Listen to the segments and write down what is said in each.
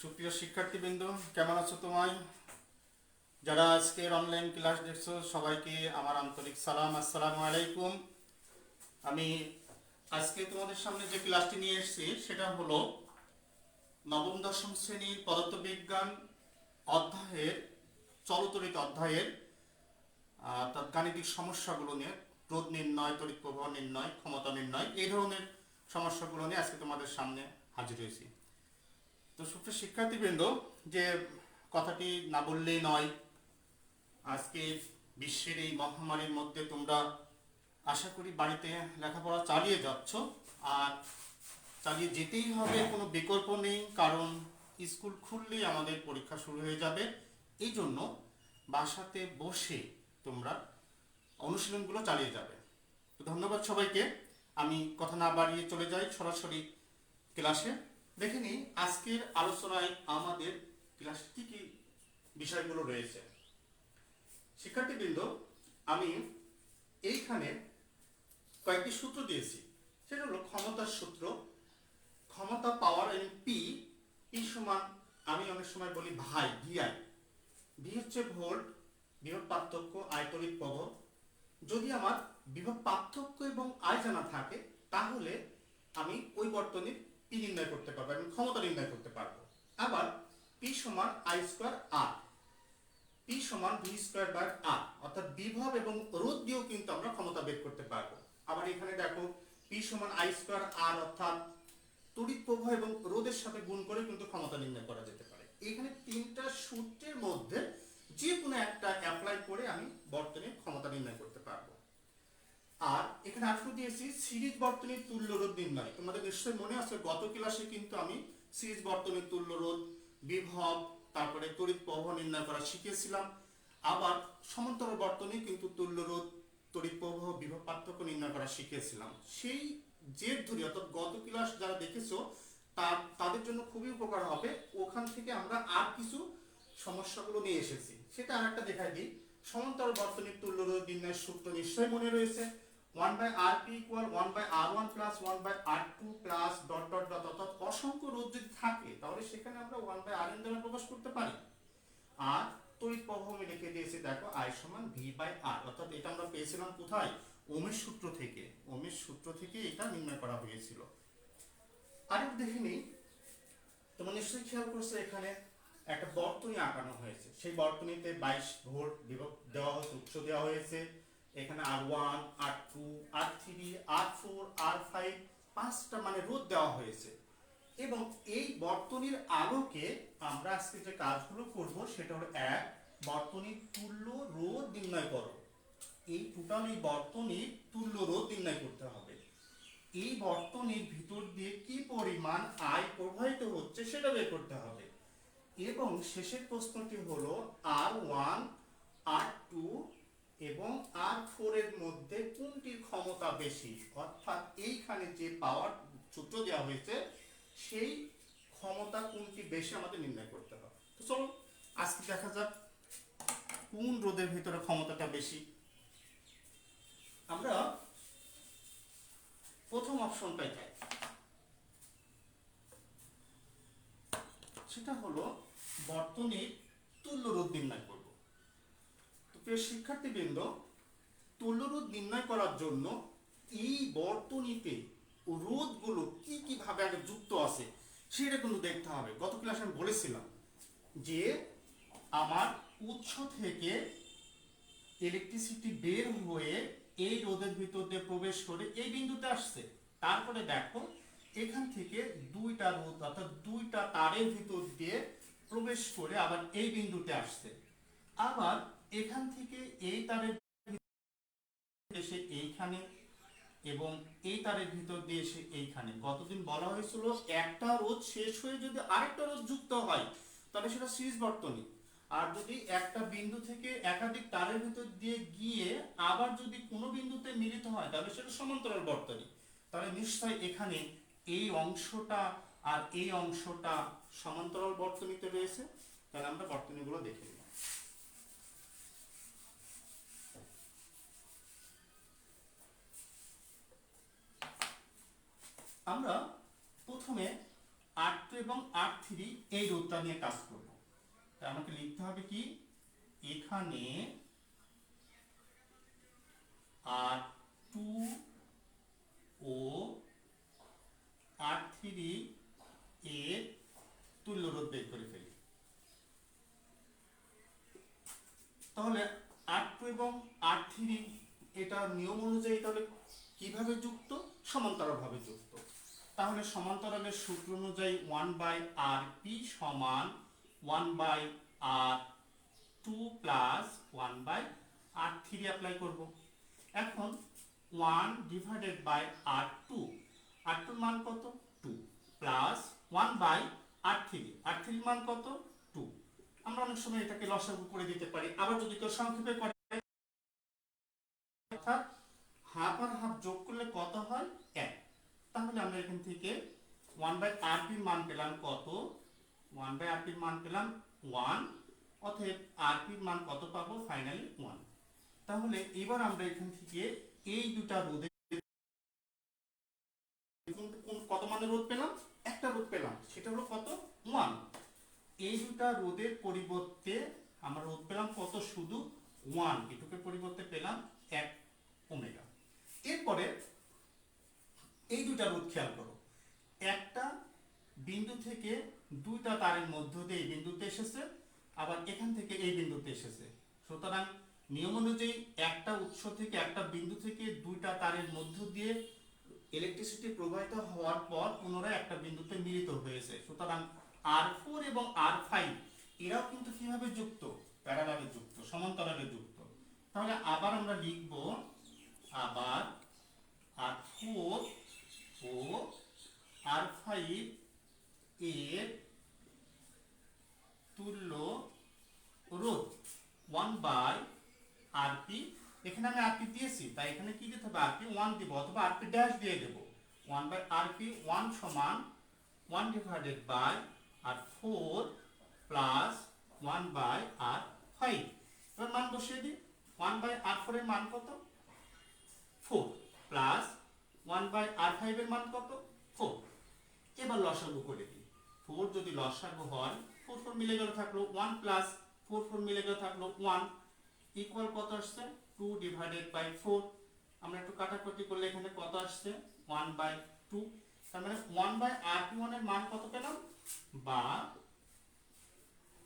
সুপ্রিয় শিক্ষার্থীবৃন্দ, কেমন আছো তোমায়? যারা আজকের অনলাইন ক্লাস দেখছো সবাইকে আমার আন্তরিক সালাম, আসসালামু আলাইকুম। আমি আজকে তোমাদের সামনে যে ক্লাসটি নিয়ে এসেছি সেটা হলো নবম দশম শ্রেণীর পদার্থবিজ্ঞান অধ্যায়ের চলতরিত অধ্যায়ের গাণিতিক সমস্যাগুলো নিয়ে, রোধ নির্ণয়, তড়িৎ প্রবাহ নির্ণয়, ক্ষমতা নির্ণয়, এই ধরনের সমস্যাগুলো নিয়ে আজকে তোমাদের সামনে হাজির হয়েছি। তো সুপ্রিয় শিক্ষার্থীবৃন্দ, যে কথাটি না বললেই নয়, আজকে বিশ্বের এই মহামারীর মধ্যে তোমরা আশা করি বাড়িতে লেখাপড়া চালিয়ে যাচ্ছ, আর চালিয়ে যেতেই হবে, কোনো বিকল্প নেই, কারণ স্কুল খুললেই আমাদের পরীক্ষা শুরু হয়ে যাবে। এই জন্য বাসাতে বসে তোমরা অনুশীলনগুলো চালিয়ে যাবে। তো ধন্যবাদ সবাইকে। আমি কথা না বাড়িয়ে চলে যাই সরাসরি ক্লাসে। দেখে নিই আজকের আলোচনায় আমাদের ক্লাসে কি কি বিষয়গুলো রয়েছে। শিক্ষার্থীবৃন্দ, আমি এইখানে কয়েকটি সূত্র দিয়েছি। সেটা হলো ক্ষমতার সূত্র, ক্ষমতা পাওয়ার এন পি, পি সমান আমি অনেক সময় বলি ভাই, ভিআই। ভি হচ্ছে ভোল্ট, বিভব পার্থক্য, আই তড়িৎ প্রবাহ। যদি আমার বিভব পার্থক্য এবং আয় জানা থাকে তাহলে আমি ওই বর্তনীর পি নির্ণয় করতে পারবো এবং ক্ষমতা নির্ণয় করতে পারবো। আবার পি সমান আই স্কোয়ার আর, পি সমান ভি স্কোয়ার বাই আর, অর্থাৎ বিভব এবং রোধ দিয়েও কিন্তু আমরা ক্ষমতা বের করতে পারবো। আবার এখানে দেখো পি সমান আই স্কোয়ার আর, অর্থাৎ তড়িৎ প্রবাহ এবং রোধের সাথে গুণ করে কিন্তু ক্ষমতা নির্ণয় করা যেতে পারে। এখানে তিনটা সূত্রের মধ্যে যে কোনো একটা অ্যাপ্লাই করে আমি বর্তনীর ক্ষমতা নির্ণয় করতে পারবো। আর এখানে আরেকটু দিয়েছি সিরিজ বর্তনীর তুল্য রোধ নির্ণয়। তোমাদের নিশ্চয়ই মনে আছে গত ক্লাসে কিন্তু আমি সিরিজ বর্তনীর তুল্য রোধ, বিভব, তারপরে তড়িৎ প্রবাহ নির্ণয় করা শিখিয়েছিলাম। আবার সমান্তরাল বর্তনী কিন্তু তুল্য রোধ, তড়িৎ প্রবাহ, বিভব পার্থক্য নির্ণয় করা শিখিয়েছিলাম। সেই জের ধরে, অর্থাৎ গত ক্লাস যারা দেখেছো তাদের জন্য খুবই উপকার হবে। ওখান থেকে আমরা আর কিছু সমস্যাগুলো নিয়ে এসেছি, সেটা আর একটা দেখাই দিই। সমান্তরাল বর্তনীর তুল্য রোধ নির্ণয়ের সূত্র নিশ্চয়ই মনে রয়েছে। 1/Rp = 1/R1 + 1/R2 + dot dot dot, অর্থাৎ অসংখ্য রোধ যদি থাকে তাহলে সেখানে আমরা 1/Rn দ্বারা প্রকাশ করতে পারি। আর তড়িৎ প্রবাহ আমি লিখে দিয়েছি, দেখো I = V/R, অর্থাৎ এটা আমরা পেয়েছিলাম কোথায়? ওহমের সূত্র থেকে। ওহমের সূত্র থেকে এটা নির্ণয় করা হয়েছিল। আরেকটু দেখে নিই, তোমরা নিশ্চয়ই খেয়াল করছো এখানে একটা বর্তনী আঁকানো হয়েছে। সেই বর্তনীতে 22 ভোল্ট বিভব দেওয়া হয়েছে, উৎস দেওয়া হয়েছে। এখানে R1, R2, R3, R4, R5 পাঁচটা মানে রোধ দেওয়া হয়েছে। এবং এই বর্তনীর আলোকে আমরা আজকে যে কাজগুলো করব সেটা হলো, এক, বর্তনীর তুল্য রোধ নির্ণয় করো। এই টোটাল এই বর্তনীর তুল্য রোধ নির্ণয় করতে হবে। এই বর্তনীর ভিতর দিয়ে কি পরিমাণ আয় প্রবাহিত হচ্ছে সেটা বের করতে হবে। এবং শেষের প্রশ্নটি হলো R1, R2 এবং R4 এর মধ্যে কোনটির ক্ষমতা বেশি, অর্থাৎ এইখানে যে পাওয়ার সূত্র দেওয়া হয়েছে সেই ক্ষমতা কোনটি বেশি আমাদের নির্ণয় করতে হবে। তো চলো আজকে দেখা যাক কোন রোধের ভিতরে ক্ষমতাটা বেশি। আমরা প্রথম অপশনটাই চাই, সেটা হলো বর্তনীর তুল্য রোধ নির্ণয় করব। তো প্রিয় শিক্ষার্থীবৃন্দ, তুল্য রোধ নির্ণয় করার জন্য এই বর্তনীতে রোধগুলো কি কি ভাবে আগে যুক্ত আছে সেটা কিন্তু দেখতে হবে। গত ক্লাসে আমি বলেছিলাম যে আমার উৎস থেকে ইলেকট্রিসিটি বের হয়ে এই রোধের ভিতর দিয়ে প্রবেশ করে এই বিন্দুতে আসছে। তারপরে দেখো এখান থেকে দুইটা রোধ, অর্থাৎ দুইটা তারের ভিতর দিয়ে প্রবেশ করে আবার এই বিন্দুতে আসছে। আবার এখান থেকে এই তারের এসে এইখানে এবং এই তারের ভিতর দিয়ে এসে এইখানে। গতদিন বলা হয়েছিল একটা রোধ শেষ হয়ে যদি আরেকটা রোধ যুক্ত হয় তাহলে সেটা সিরিজ বর্তনী। আর যদি একটা বিন্দু থেকে একাধিক তারের ভিতর দিয়ে গিয়ে আবার যদি কোনো বিন্দুতে মিলিত হয় তাহলে সেটা সমান্তরাল বর্তনী। তাহলে নিশ্চয় এখানে এই অংশটা আর এই অংশটা সমান্তরাল বর্তনীতে রয়েছে। তাহলে আমরা বর্তনীগুলো দেখে নিই। আমরা প্রথমে R2 এবং R3 এই রোধটা নিয়ে কাজ করব। তাই আমাকে লিখতে হবে কি, এখানে R2 ও R3 এর তুল্য রোধ বের করে ফেলি। তাহলে R2 এবং R3 এটা নিয়ম অনুযায়ী তাহলে কিভাবে যুক্ত? সমান্তরালভাবে যুক্ত। তাহলে সমান্তরালের সূত্র অনুযায়ী 1/Rp সমান 1/R2 প্লাস 1/R3 অ্যাপ্লাই করব। এখন 1 ডিভাইডেড বাই R2, R2 মান কত? 2 প্লাস 1/R3, R3 মান কত? 2। আমরা অনেক সময় এটাকে লসাগু করে দিতে পারি, আবার যদি কেউ সংক্ষেপে করে, অর্থাৎ হাফ আর হাফ যোগ করলে কত হয়? 1। তাহলে আমরা এখান থেকে 1/Rp মান পেলাম কত? 1/Rp মান পেলাম 1, অতএব Rp মান কত পাবো? ফাইনালি 1। তাহলে এবার আমরা এখান থেকে এই দুটা রোধের কত মানের রোধ পেলাম? একটা রোধ পেলাম, সেটা হলো কত? 1। এই দুটা রোধের পরিবর্তে আমরা রোধ পেলাম কত? শুধু 1। এটুকুর পরিবর্তে পেলাম 1 ওমেগা। এরপরে এই দুটা রোধ খেয়াল করো, একটা বিন্দু থেকে দুইটা তারের মধ্য দিয়ে এই বিন্দুতে এসেছে, আবার এখান থেকে এই বিন্দুতে এসেছে। সুতরাং নিয়ম অনুযায়ী একটা উৎস থেকে, একটা বিন্দু থেকে দুইটা তারের মধ্য দিয়ে ইলেকট্রিসিটি প্রবাহিত হওয়ার পর পুনরায় একটা বিন্দুতে মিলিত হয়েছে। সুতরাং R4 এবং R5 এরাও কিন্তু কিভাবে যুক্ত? প্যারালালে যুক্ত, সমান্তরালে যুক্ত। তাহলে আবার আমরা লিখব, আবার R4 ও R5 এর তুল্য রোধ 1/Rp। এখানে আমি Rp দিয়েছি, তাই এখানে কি দিতে হবে? Rp 1 দিব, অথবা Rp ড্যাশ দিয়ে দেব। 1/Rp 1 সমান 1 divided by R4 plus 1/R5। এবার মান বসিয়ে দিই। 1/R4 এর মান কত? 4 প্লাস 1/R5 এর মান কত? 4। এবার লসাগু করে দিই। 4 যদি লসাগু হয়, 4 4 মিলে গেল, থাকলো 1 প্লাস 4 4 মিলে গেল, থাকলো 1 ইকুয়াল কত আসছে? 2 ডিভাইডেড বাই 4। আমরা একটু কাটাকুটি করলে এখানে কত আসছে? 1/2। তার মানে 1/Rp1 এর মান কত পেলাম? বা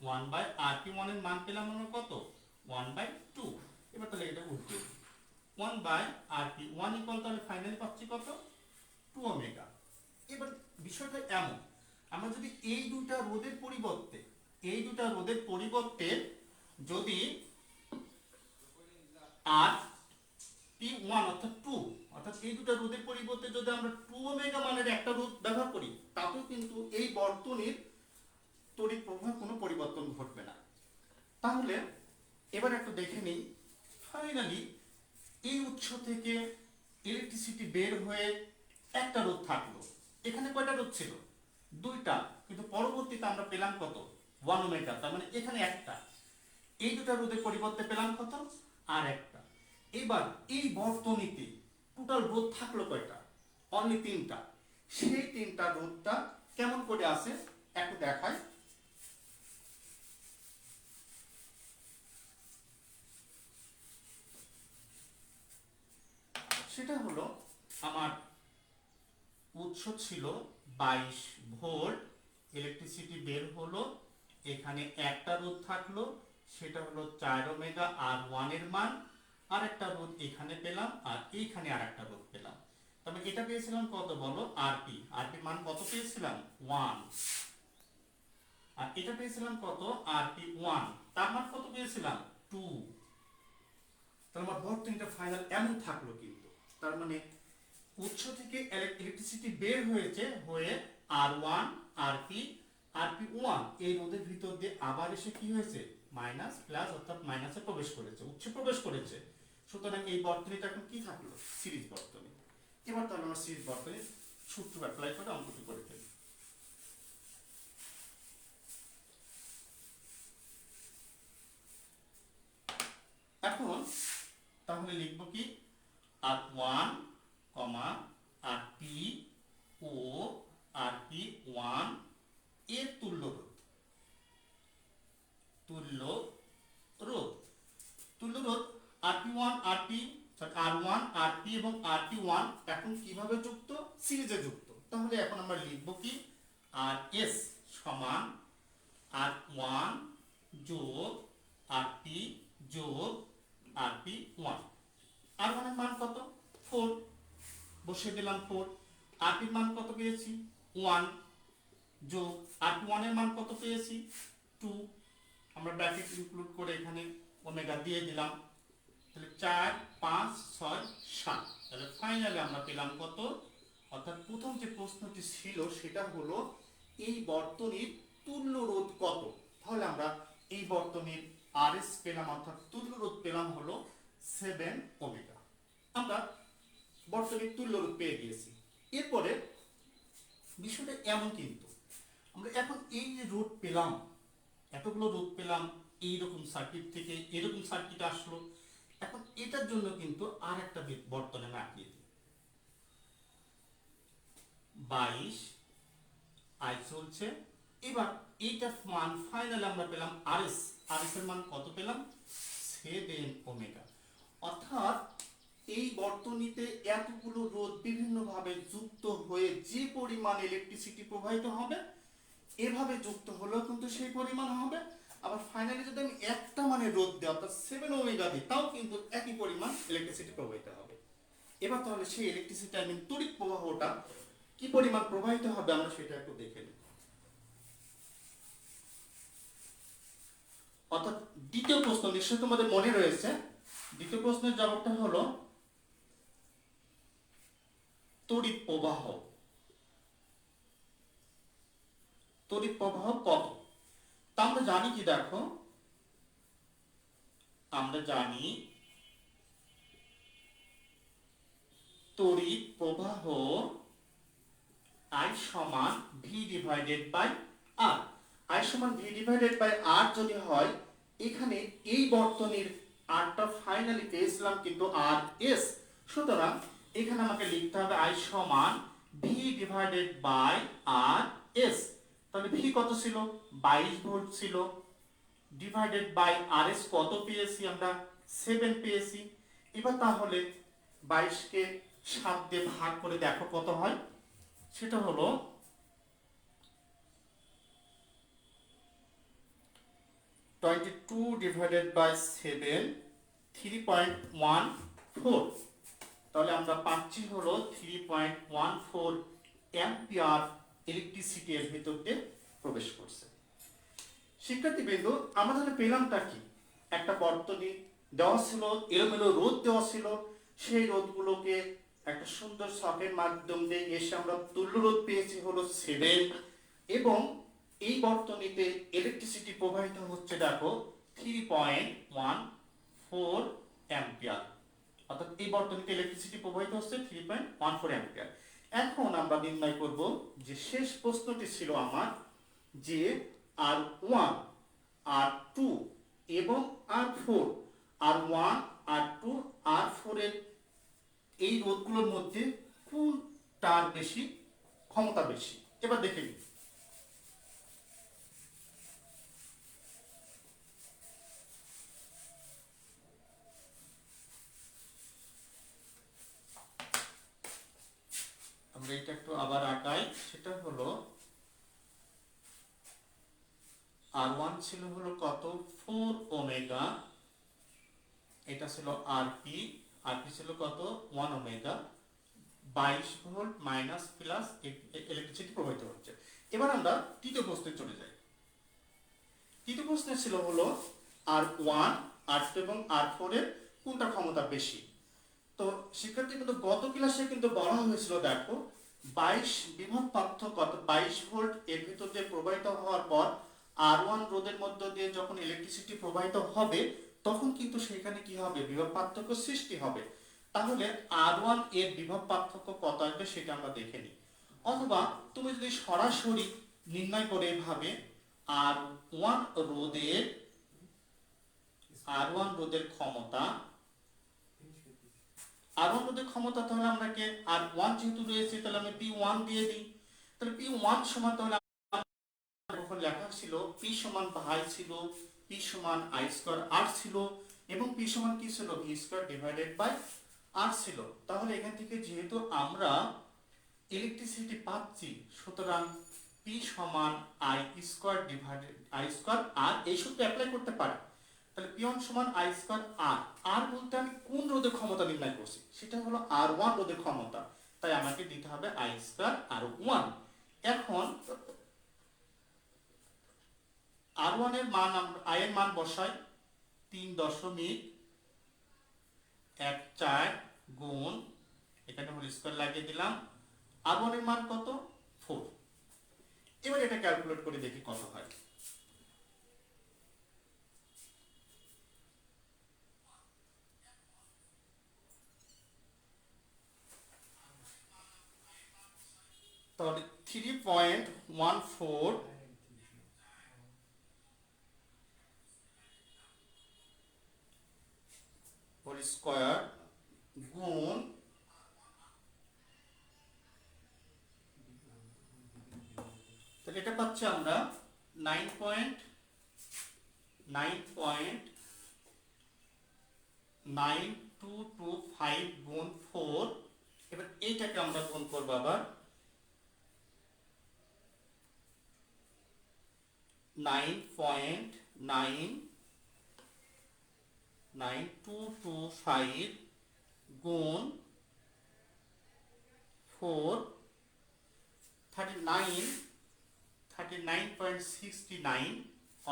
1/Rp1 এর মান পেলাম আমরা কত? 1/2। এবার তাহলে এটা উল্টে 1/Rp1 ইকুয়াল, তাহলে ফাইনালি পাচ্ছি কত? 2 ওমেগা। এবার বিষয়টা এমন, আমরা যদি এই দুটা রোধের পরিবর্তে যদি Rp1 অর্থাৎ 2, অর্থাৎ এই দুটা রোধের পরিবর্তে যদি আমরা 2 ওমেগা মানের একটা রোধ ব্যবহার করি, তাতেও কিন্তু এই বর্তনীর তড়িৎ প্রবাহে কোনো পরিবর্তন ঘটবে না। তাহলে এবার একটু দেখে নিই, ফাইনালি এই উৎস থেকে ইলেকট্রিসিটি বের হয়ে একটা রোধ থাকলো। এখানে কয়টা রোধ ছিল? দুইটা, কিন্তু পরবর্তীতে আমরা পেলাম কত? 1 ওমেগা। তার মানে এখানে একটা, এই দুটা রোধের পরিবর্তে পেলাম কত? আর একটা। এবার এই বর্তনীতে টোটাল রোধ থাকলো কয়টা? অনলি 3টা। সেই 3টা রোধটা কেমন করে আছে একটু দেখাই। সেটা হলো, আমার উৎস ছিল 22 ভোল্ট, ইলেকট্রিসিটি বের হলো, এখানে একটা রোধ থাকলো, সেটা হলো 4 ওমেগা R1 এর মান, আর একটা রোধ এখানে পেলাম, আর এইখানে আর একটা রোধ পেলাম। তবে এটা পেয়েছিলাম কত বলো? Rp মান কত পেয়েছিলাম? 1। আর এটা পেয়েছিলাম কত? Rp1, তার মান কত পেয়েছিলাম? 2। তার মানে বর্তনীটা ফাইনাল এমন থাকলো কিন্তু। তার মানে উৎস থেকে ইলেকট্রিসিটি বের হয়েছে, হয়ে R1, Rp, Rp1 এই রোধের ভিতর দিয়ে আবার এসে কি হয়েছে? মাইনাস প্লাস, অর্থাৎ মাইনাসে প্রবেশ করেছে, উৎসে প্রবেশ করেছে। সুতরাং এই বর্তনীটা এখন কি থাকলো? সিরিজ বর্তনী। এবার তাহলে আমরা সিরিজ বর্তনীর সূত্র অ্যাপ্লাই করে অঙ্কটি করে ফেলি। এখন তাহলে লিখবো কি? R1, Rp ও Rp1 যুক্ত। তাহলে এখন আমরা লিখব কি, আর এস সমান আর ওয়ান যোগ আর পি যোগ আর পি ওয়ান। আর ওয়ানের মান কত? 4, বসিয়ে দিলাম 4। আর পির মান কত পেয়েছি? 1 যোগ আর পি ওয়ানের মান কত পেয়েছি? 2। আমরা ব্র্যাকেট ইনক্লুড করে এখানে ওমেগা দিয়ে দিলাম। তাহলে 4 5 6 7। তাহলে ফাইনালি আমরা পেলাম কত? অর্থাৎ প্রথম যে প্রশ্নটি ছিল সেটা হলো এই বর্তনীর তুল্য রোধ কত। তাহলে আমরা এই বর্তনীর আরএস পেলাম, অর্থাৎ তুল্য রোধ পেলাম হলো 7 ওমেগা। আমরা বর্তনীর তুল্য রোধ পেয়ে গিয়েছি। এরপরে বিষয়টা এমন, কিন্তু আমরা এখন এই যে রোধ পেলাম, এতগুলো রোধ পেলাম, এইরকম সার্কিট থেকে এরকম সার্কিট আসলো, এখন এটার জন্য কিন্তু আর একটা বর্তনী আমি আঁকিয়ে দিই। 22 আই চলছে। এবার এইটা মান ফাইনালি আমরা পেলাম আরএস। আরএস এর মান কত পেলাম? 7 ওমেগা। অর্থাৎ এই বর্তনীতে এতগুলো রোধ বিভিন্নভাবে যুক্ত হয়ে যে পরিমাণ ইলেকট্রিসিটি প্রবাহিত হবে, এভাবে যুক্ত হলেও কিন্তু সেই পরিমাণ হবে। আবার ফাইনালি যদি আমি একটা মানে রোধ দিই, অর্থাৎ 7 ওমেগা দিই, তাও কিন্তু একই পরিমাণ ইলেকট্রিসিটি প্রবাহিত হবে। এবার তাহলে সেই ইলেকট্রিসিটি তড়িৎ প্রবাহটা কি পরিমাণ প্রবাহিত হবে আমরা সেটা একটু দেখে নিই। অর্থাৎ দ্বিতীয় প্রশ্ন নিশ্চয়ই তোমাদের মনে রয়েছে। দ্বিতীয় প্রশ্নের জবাবটা হলো তড়িৎ প্রবাহ। তড়িৎ প্রবাহ কত? তা আমরা জানি কি, দেখো আমরা জানি তড়িৎ প্রবাহ I সমান V divided by R। I সমান V ডিভাইডেড বাই R যদি হয়, এখানে এই বর্তনীর Rটা ফাইনালি পেয়েছিলাম কিন্তু RS। সুতরাং এখানে আমাকে লিখতে হবে I সমান V ডিভাইডেড বাই RS। তাহলে V কত ছিল? 22 ভোল্ট ছিল। ডিভাইডেড বাই RS কত পেয়েছি আমরা? 7 পেয়েছি। এবার তাহলে 22 কে 7 দিয়ে ভাগ করে দেখো কত হয়। সেটা হলো 22 ডিভাইডেড বাই 7, 3.14। তাহলে আমরা পাচ্ছি হলো 3.14 অ্যাম্পিয়ার ইলেকট্রিসিটি এর ভিতর দিয়ে প্রবেশ করছে। শিক্ষার্থীবৃন্দ, আমরা তাহলে পেলামটা কি? একটা বর্তনী দেওয়া ছিল, এলোমেলো রোধ দেওয়া ছিল, সেই রোধগুলোকে একটা সুন্দর সকের মাধ্যম দিয়ে এসে আমরা তুল্য রোধ পেয়েছি হলো 7, এবং এই বর্তনীতে ইলেকট্রিসিটি প্রবাহিত হচ্ছে দেখো 3.14 অ্যাম্পিয়ার। অর্থাৎ এই বর্তনীতে ইলেকট্রিসিটি প্রবাহিত হচ্ছে 3.14 অ্যাম্পিয়ার। এখন আমরা নির্ণয় করব যে শেষ প্রশ্নটি ছিল আমার, যে R1 R2 এবং R4, R1 R2 R4 এর এই রোধগুলোর মধ্যে কোনটার বেশি ক্ষমতা বেশি। এবার দেখে নিই। আমরা এটা একটু আবার আঁকাই। সেটা হলো R1 ছিল হলো কত? 4 ওমেগা। এটা ছিল আরপি। আরপি ছিল কত? 1 omega. 22 volt minus plus electricity প্রবাহিত হচ্ছে। এবার আমরা তৃতীয় প্রশ্নে চলে যাই। তৃতীয় প্রশ্নে ছিল হলো R1 R2 এবং R4 এর কোনটা ক্ষমতা বেশি। তো শিক্ষার্থী কিন্তু গত ক্লাসে কিন্তু বলা হয়েছিল, দেখো 22 বিভব পার্থক্য, 22 ভোল্ট এর ভিতর দিয়ে প্রবাহিত হওয়ার পর R1 রোধের মধ্য দিয়ে যখন ইলেকট্রিসিটি প্রবাহিত হবে, তখন কিন্তু সেখানে কি হবে? বিভব পার্থক্য সৃষ্টি হবে। তাহলে R1 এর বিভব পার্থক্য কত আসবে সেটা আমরা দেখে নিই। অথবা তুমি যদি সরাসরি নির্ণয় করে এভাবে R1 রোধের ক্ষমতা, R1 রোধের ক্ষমতা, তাহলে আমরা কে R1 যেহেতু রয়েছে তাহলে আমি P1 দিয়ে দিই। তাহলে P1 সমান, তাহলে যখন লেখা ছিল P সমান ভাই ছিল, P সমান I স্কয়ার R ছিল, এবং P সমান কি ছিল? V square divided by R ছিল। তাহলে এখান থেকে যেহেতু আমরা ইলেকট্রিসিটি পাচ্ছি, সুতরাং পি সমান I square divided I square R এই সূত্র অ্যাপ্লাই করতে পারি। তাহলে পি ওয়ান সমান আই স্কোয়ার আর, আর বলতে আমি কোন রোধের ক্ষমতা নির্ণয় করছি, সেটা হলো আর ওয়ান রোধের ক্ষমতা, তাই আমাকে দিতে হবে আই স্কোয়ার আর ওয়ান। এখন আর ওয়ান এর মান আমরা আই এর মান বসাই 3.14 গুণ, এখানে হোল স্কোয়ার লাগিয়ে দিলাম, আর ওয়ান এর মান কত 4। এবার এটা ক্যালকুলেট করে দেখি কত হয়। তাহলে 3.14 হোল স্কোয়ার গুণ তাহলে এটা পাচ্ছি আমরা 9.9225 গুণ 4। এবার এইটাকে আমরা গুণ করবো আবার 9.9225 গুণ 4, 39.69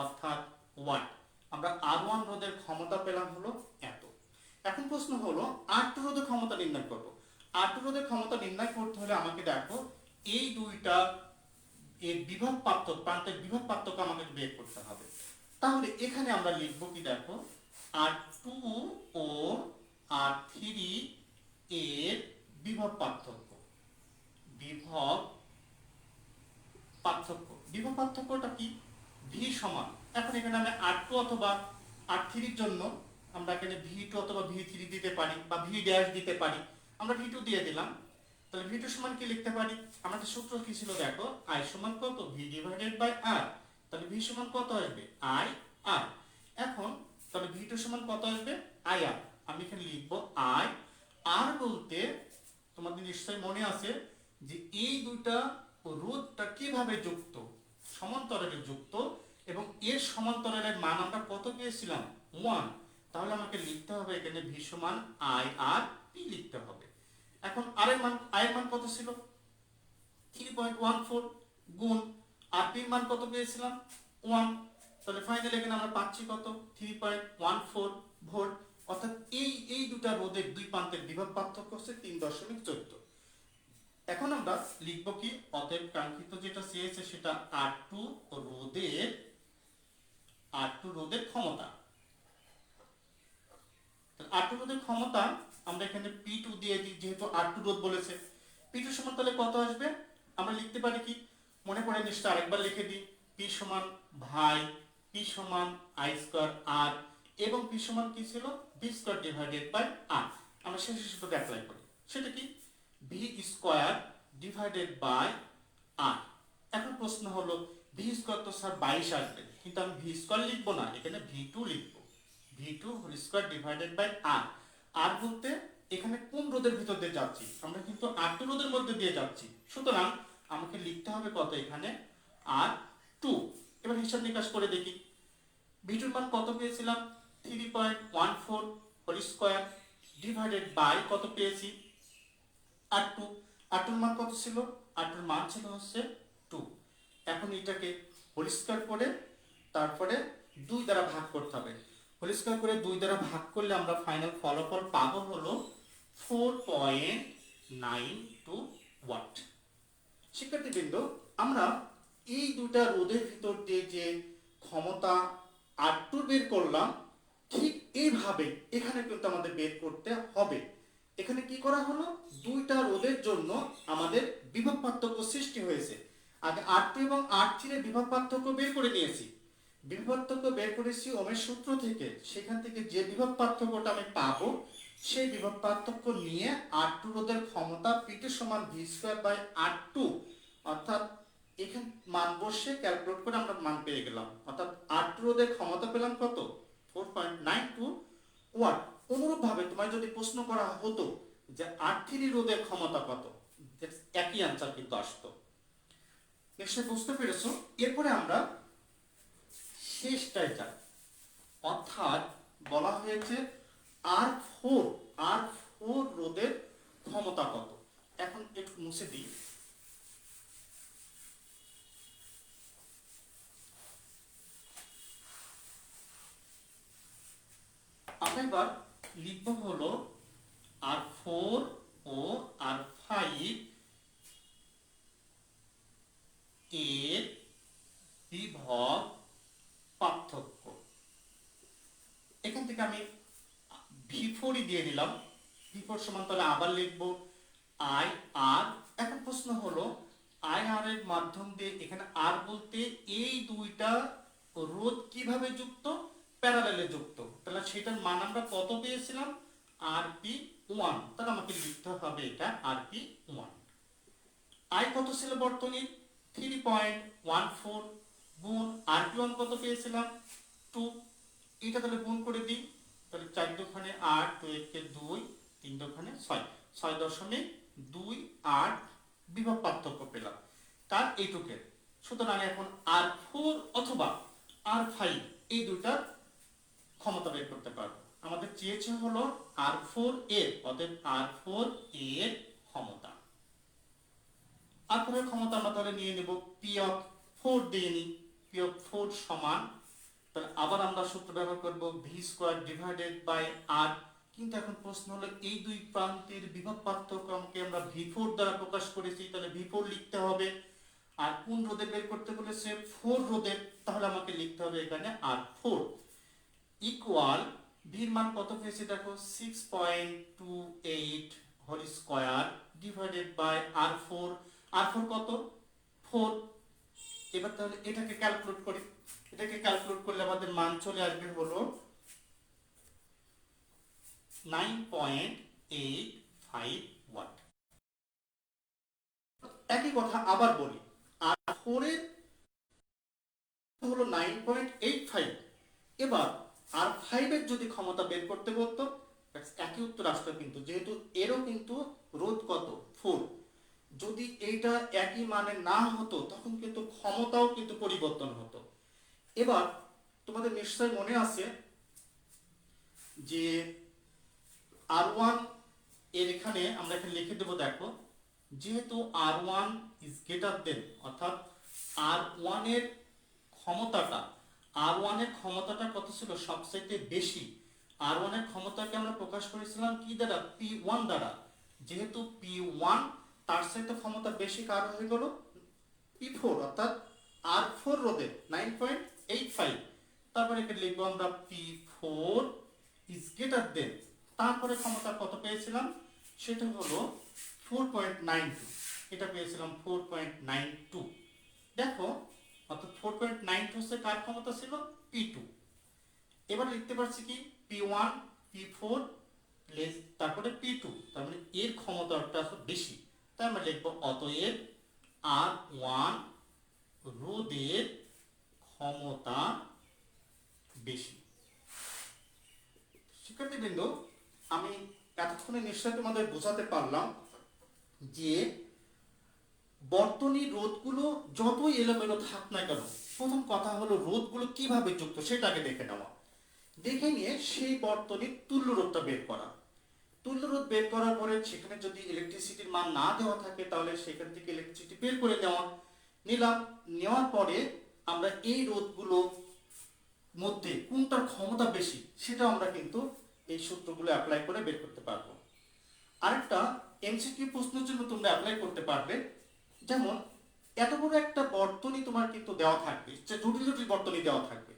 অর্থাৎ ওয়াট। আমরা আর ওয়ান রোধের ক্ষমতা পেলাম হলো এত। এখন প্রশ্ন হলো আর টু রোধের ক্ষমতা নির্ণয় করব। আর টু রোধের ক্ষমতা নির্ণয় করতে হলে আমাকে দেখো এই দুইটা এর বিভব পার্থক্য, প্রান্তের বিভব পার্থক্য আমাকে বের করতে হবে। তাহলে এখানে আমরা লিখব কি দেখো, আর টু ও আর থ্রি এর বিভব পার্থক্য। বিভব পার্থক্যটা কি, ভি সমান, এখন এখানে আমি আর টু অথবা আর থ্রির জন্য আমরা এখানে ভি টু অথবা ভি থ্রি দিতে পারি বা ভি ড্যাশ দিতে পারি, আমরা ভি টু দিয়ে দিলাম। তাহলে ভি টু সমান কি লিখতে পারি, আমাদের সূত্র কি ছিল দেখো, আই সমান কত ভি ডিভাইডেড বাই আর, তাহলে ভি সমান কত আসবে আই আর। এখন তাহলে ভি টু সমান কত আসবে আই আর, আমি এখানে লিখবো আই আর বলতে তোমাদের নিশ্চয়ই মনে আছে যে এই দুইটা রোধটা কিভাবে যুক্ত, সমান্তরালে যুক্ত, এবং এর সমান্তরালের মান আমরা কত পেয়েছিলাম 1। তাহলে আমাকে লিখতে হবে এখানে ভি সমান আই আর পি লিখতে হবে। এখন আর এর মান, আই এর মান কত ছিল 3.14 গুণ আর পি এর মান কত পেয়েছিলাম 1, তাহলে ফাইনালি এখানে আমরা পাচ্ছি কত 3.14 ভোল্ট। অর্থাৎ এই দুটা রোধের দুই প্রান্তের বিভব পার্থক্য হচ্ছে 3.14। এখন আমরা লিখব কি, অতএব কাঙ্ক্ষিত যেটা চেয়েছে সেটা আর টু রোধের ক্ষমতা। আর টু রোধের ক্ষমতা আমরা এখানে পি টু দিয়ে দিই, যেহেতু আর টু রোধ বলেছে। পি টু সমান তাহলে কত আসবে, আমরা লিখতে পারি কি, মনে পড়ে নিশ্চয় আরেকবার লিখে দিই, পি সমান ভাই পি সমান আই স্কোয়ার আর, এবং পি সমান কি ছিল ভি স্কোয়ার ডিভাইডেড বাই আর। আমরা শেষ সূত্রটা অ্যাপ্লাই করি, সেটা কি ভি স্কোয়ার ডিভাইডেড বাই আর। এখন প্রশ্ন হলো ভি স্কোয়ার তো স্যার 22 আসবে, কিন্তু আমি ভি স্কোয়ার লিখবো না, এখানে ভি টু লিখবো, V two whole square divided by R. R বলতে এখানে কোন রোধের ভিতর দিয়ে যাচ্ছি, আমরা কিন্তু আর টু রোধের মধ্যে দিয়ে যাচ্ছি, সুতরাং আমাকে লিখতে হবে কত এখানে আর টু। এবার হিসাব নিকাশ করে দেখি, ভি টুর মান কত পেয়েছিলাম 3.14 হোল স্কোয়ার ডিভাইডেড বাই কত পেয়েছি আর টু। আর টুর মান কত ছিল, আর টুর মান ছিল হচ্ছে 2। এখন এটাকে হোল স্কয়ার করে তারপরে 2 দ্বারা ভাগ করতে হবে। হোল স্কয়ার করে 2 দ্বারা ভাগ করলে আমরা ফাইনাল ফলাফল পাবো হলো 4.92 ওয়াট। শিক্ষার্থীবৃন্দ, আমরা এই দুটা রোধের ভিতর দিয়ে যে ক্ষমতা R2 বের করলাম, ঠিক এইভাবে এখানে কিন্তু আমাদের বের করতে হবে। এখানে কি করা হলো, দুইটা রোধের জন্য আমাদের বিভব পার্থক্য সৃষ্টি হয়েছে। আগে R2 এবং R3 এর বিভব পার্থক্য বের করে নিয়েছি। বিভব পার্থক্য বের করেছি ওমের সূত্র থেকে, সেখান থেকে যে বিভব পার্থক্যটা আমি পাবো সেই বিভব পার্থক্য নিয়ে R2 রোধের ক্ষমতা P2 সমান V স্কয়ার বাই R2, অর্থাৎ এখানে মান বসে ক্যালকুলেট করে আমরা মান পেয়ে গেলাম। অর্থাৎ R2 রোধের ক্ষমতা পেলাম কত 4.92 ওয়াট। অনুরূপভাবে তোমায় যদি প্রশ্ন করা হতো যে R3 রোধের ক্ষমতা কত, একই অ্যান্সার কিন্তু আসতো। নিশ্চয় বুঝতে পেরেছো। এরপরে আমরা শেষটায় যাই, অর্থাৎ বলা হয়েছে আর ফোর রোধের ক্ষমতা কত। এখন একটু মুছে দিই। আমরা এবার লিখব হলো আর4 ও আর5 এর বিভব পার্থক্য। এখান থেকে আমি V4 দিয়ে দিলাম। V4 সমান তাহলে আবার লিখবো আই আর। এখন প্রশ্ন হলো আই আর এর মাধ্যম দিয়ে, এখানে আর বলতে এই দুইটা রোধ কিভাবে যুক্ত, প্যারালালে যুক্ত। তাহলে সেটার মান আমরা কত পেয়েছিলাম, RP1। তাহলে আমাকে লিখতে হবে এটা RP1। আই কত ছিল বর্তনীর, 3.14 গুণ RP1 কত পেয়েছিলাম, 2। এটা তাহলে গুণ করে দিই। তাহলে 4 দুখানে 8, 2 একে 2, 3 দুখানে 6, 6.28 বিভব পার্থক্য পেলাম তার এইটুকের। সুতরাং এখন আর4 অথবা আর5 এই দুইটার ক্ষমতা বের করতে পারবো। আমাদের চেয়েছে হলো আর4 এর, অতএব আর4 এর ক্ষমতা। আর4 এর ক্ষমতা আমরা তাহলে নিয়ে নেব P4 দিয়ে নিই। P4 সমান, তাহলে আবার আমরা সূত্র ব্যবহার করব V² ডিভাইডেড বাই R। কিন্তু এখন প্রশ্ন হলো এই দুই প্রান্তের বিভব পার্থক্যকে আমরা V4 দ্বারা প্রকাশ করেছি, তাহলে V4 লিখতে হবে। আর কোন রোধে বের করতে বলেছে, 4 রোধে, তাহলে আমাকে লিখতে হবে এখানে R4 ইকুয়াল ভির মান কত পেয়েছি দেখো, 6.28 whole square divided by R4। R4 কত, 4। এবার তাহলে এটাকে ক্যালকুলেট করি। এটাকে ক্যালকুলেট করলে আমাদের মান চলে আসবে হলো 9.85 ওয়াট। একই কথা আবার বলি, আর4 এর হলো 9.85। এবার আর5 এর যদি ক্ষমতা বের করতে বলতো, একই উত্তর আসতো কিন্তু, যেহেতু এরও কিন্তু রোধ কত, 4। যদি এইটা একই মানে না হতো তখন কিন্তু ক্ষমতাও কিন্তু পরিবর্তন হতো। এবার তোমাদের নিশ্চয় মনে আছে যে R1 এর এখানে আমরা এখানে লিখে দেবো, দেখো যেহেতু R1 ইজ গ্রেটার দেন, অর্থাৎ R1 এর ক্ষমতাটা কত ছিল, সবচাইতে বেশি। R1 এর ক্ষমতাকে আমরা প্রকাশ করেছিলাম কি দ্বারা, P1 দ্বারা। যেহেতু P1 তার সাথে ক্ষমতা বেশি, কার হয়ে গেল P4, অর্থাৎ R4 রোধের 9.85। তারপরে এখানে লিখবো আমরা P4 ইজ গ্রেটার দেন, তারপরে ক্ষমতা কত পেয়েছিলাম, সেটা হলো 4.92। এটা পেয়েছিলাম 4.92। দেখো অর্থাৎ 4.92 হচ্ছে কার ক্ষমতা ছিল, P2। এবার লিখতে পারছি কি, P1 P4 লেস, তারপরে P2, তার মানে এর ক্ষমতাটা বেশি। তাই আমরা লিখবো অতএব R1 রোধের ক্ষমতা বেশি। শিক্ষার্থীবৃন্দ, আমি এতক্ষণে নিশ্চয় তোমাদের বোঝাতে পারলাম যে বর্তনী রোধগুলো যতই এলোমেলো থাক না কেন, প্রথম কথা হলো রোধগুলো কিভাবে যুক্ত সেটাকে দেখে নেওয়া, দেখে নিয়ে সেই বর্তনীর তুল্য রোধটা বের করা। তুল্য রোধ বের করার পরে সেখানে যদি ইলেকট্রিসিটির মান না দেওয়া থাকে তাহলে সেখান থেকে ইলেকট্রিসিটি বের করে নেওয়ার পরে আমরা এই রোধগুলো মধ্যে কোনটার ক্ষমতা বেশি সেটা আমরা কিন্তু এই সূত্রগুলো অ্যাপ্লাই করে বের করতে পারবো। আরেকটা এমসিকিউ প্রশ্নের জন্য তোমরা অ্যাপ্লাই করতে পারবে, যেমন এত বড় একটা বর্তনী তোমার কিন্তু দেওয়া থাকবে, যে জটিল জটিল বর্তনী দেওয়া থাকবে,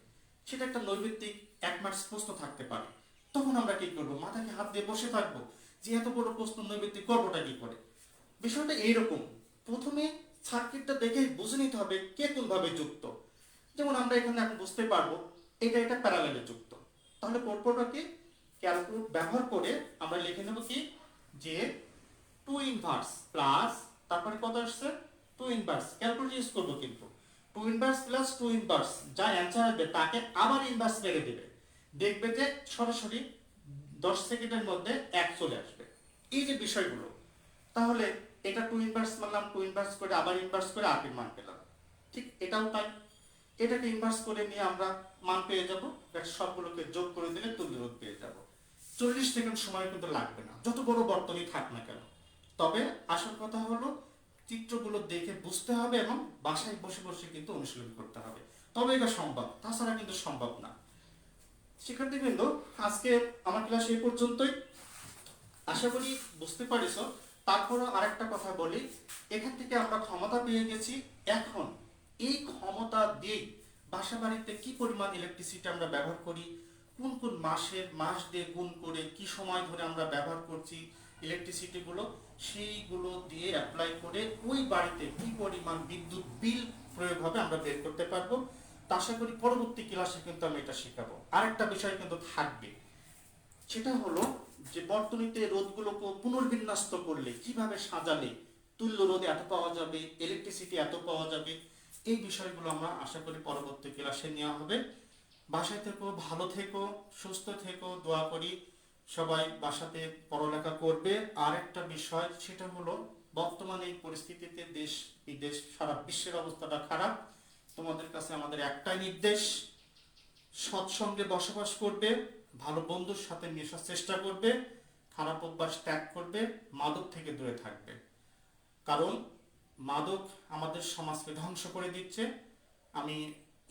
সেটা একটা নৈর্ব্যক্তিক 1 মার্কস প্রশ্ন থাকতে পারে। তখন আমরা কি করবো, মাথাকে হাত দিয়ে বসে থাকবো যে এত বড় প্রশ্ন নৈর্ব্যক্তিক করবোটা কি করে। বিষয়টা এইরকম, প্রথমে সার্কিটটা দেখে বুঝে নিতে হবে কে কোন ভাবে যুক্ত। যেমন আমরা এখানে এখন বুঝতে পারবো এটা প্যারালালে যুক্ত, তাহলে পরপরটাকে ক্যালকুলেট ব্যবহার করে আমরা লিখে নেব কি, যে 2 ইনভার্স প্লাস, তারপরে কত আসছে 2 ইনভার্স, ক্যালকুলেট ইউজ করবো কিন্তু 2 ইনভার্স প্লাস 2 ইনভার্স, যা অ্যান্সার আসবে তাকে আবার ইনভার্স মেরে দেবে, দেখবে যে সরাসরি 10 সেকেন্ডের মধ্যে 1 চলে আসবে। এই যে বিষয়গুলো, তাহলে এটা 2 ইনভার্স মারলাম, 2 ইনভার্স করে আবার ইনভার্স করে আর মান পেলাম। ঠিক এটাও তাই, এটাকে ইনভার্স করে নিয়ে আমরা মান পেয়ে যাব, সবগুলোকে যোগ করে দিলে তুল্য রোধ পেয়ে যাব। 40 সেকেন্ড সময় কিন্তু লাগবে না, যত বড় বর্তনী থাক না কেন। তবে আসল কথা হলো চিত্রগুলো দেখে বুঝতে হবে এবং বাসায় বসে বসে কিন্তু অনুশীলন করতে হবে, তবে এটা সম্ভব, তাছাড়া কিন্তু সম্ভব না। শিক্ষার্থীবৃন্দ, আজকে আমার ক্লাস এই পর্যন্তই, আশা করি বুঝতে পারিস। তারপরও আরেকটা কথা বলি, এখান থেকে আমরা ক্ষমতা পেয়ে গেছি। এখন এই ক্ষমতা দিয়ে বাসা বাড়িতে কি পরিমাণ ইলেকট্রিসিটি আমরা ব্যবহার করি, কোন কোন মাস দিয়ে গুণ করে কি সময় ধরে আমরা ব্যবহার করছি ইলেকট্রিসিটি গুলো, সেইগুলো দিয়ে অ্যাপ্লাই করে ওই বাড়িতে কি পরিমাণ বিদ্যুৎ বিল প্রয়োগ হবে আমরা বের করতে পারবো। তা আশা করি পরবর্তী ক্লাসে কিন্তু আমি এটা শেখাবো। আরেকটা বিষয় কিন্তু থাকবে, সেটা হলো যে বর্তনীতে রোধগুলোকে পুনর্বিন্যস্ত করলে, কিভাবে সাজালে তুল্য রোধ এত পাওয়া যাবে, ইলেকট্রিসিটি এত পাওয়া যাবে, এই বিষয়গুলো আমরা আশা করি পরবর্তী ক্লাসে নেওয়া হবে। বাসায় থেকো, ভালো থেকো, সুস্থ থেকো, দোয়া করি সবাই বাসাতে পড়ালেখা করবে। আর একটা বিষয়, সেটা হলো বর্তমানে এই পরিস্থিতিতে দেশ বিদেশ সারা বিশ্বের অবস্থাটা খারাপ। তোমাদের কাছে আমাদের একটাই নির্দেশ, সৎসঙ্গে বসবাস করবে, ভালো বন্ধুর সাথে মেশার চেষ্টা করবে, খারাপ অভ্যাস ত্যাগ করবে, মাদক থেকে দূরে থাকবে। কারণ মাদক আমাদের সমাজকে ধ্বংস করে দিচ্ছে। আমি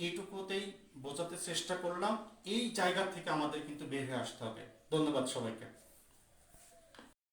এইটুকুতেই বোঝাতে চেষ্টা করলাম। এই জায়গা থেকে আমাদের কিন্তু বের হয়ে আসতে হবে। ধন্যবাদ সবাইকে।